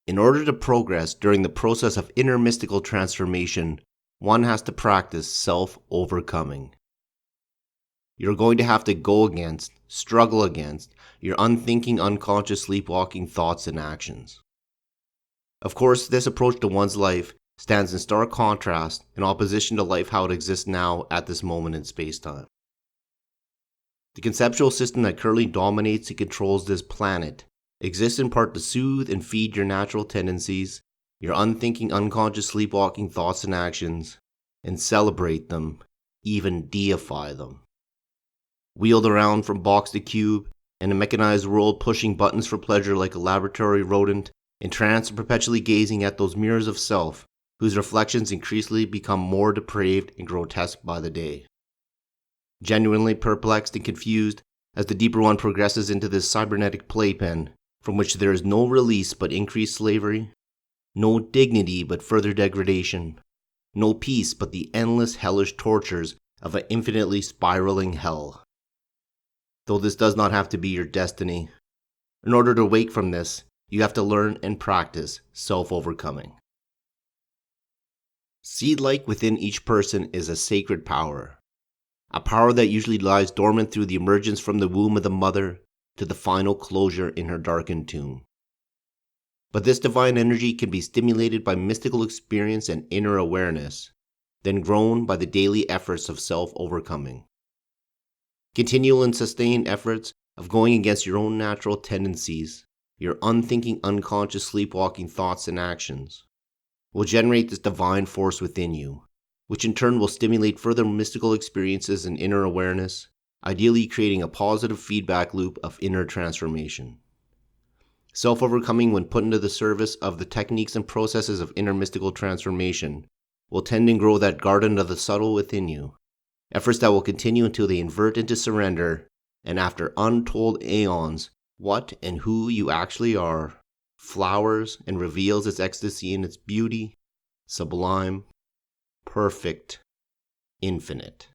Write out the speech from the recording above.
In order to progress during the process of inner mystical transformation, one has to practice self-overcoming. You're going to have to go against, struggle against, your unthinking, unconscious, sleepwalking thoughts and actions. Of course, this approach to one's life stands in stark contrast in opposition to life how it exists now at this moment in space-time. The conceptual system that currently dominates and controls this planet exists in part to soothe and feed your natural tendencies, your unthinking, unconscious, sleepwalking thoughts and actions, and celebrate them, even deify them. Wheeled around from box to cube, in a mechanized world pushing buttons for pleasure like a laboratory rodent, entranced and perpetually gazing at those mirrors of self, whose reflections increasingly become more depraved and grotesque by the day. Genuinely perplexed and confused, as the deeper one progresses into this cybernetic playpen, from which there is no release but increased slavery, no dignity but further degradation, no peace but the endless hellish tortures of an infinitely spiraling hell. Though this does not have to be your destiny, in order to wake from this, you have to learn and practice self-overcoming. Seed-like within each person is a sacred power, a power that usually lies dormant through the emergence from the womb of the mother to the final closure in her darkened tomb. But this divine energy can be stimulated by mystical experience and inner awareness, then grown by the daily efforts of self-overcoming. Continual and sustained efforts of going against your own natural tendencies, your unthinking, unconscious, sleepwalking thoughts and actions, will generate this divine force within you, which in turn will stimulate further mystical experiences and inner awareness, ideally creating a positive feedback loop of inner transformation. Self-overcoming, when put into the service of the techniques and processes of inner mystical transformation, will tend and grow that garden of the subtle within you, efforts that will continue until they invert into surrender, and after untold aeons, what and who you actually are, flowers and reveals its ecstasy in its beauty, sublime, perfect, infinite.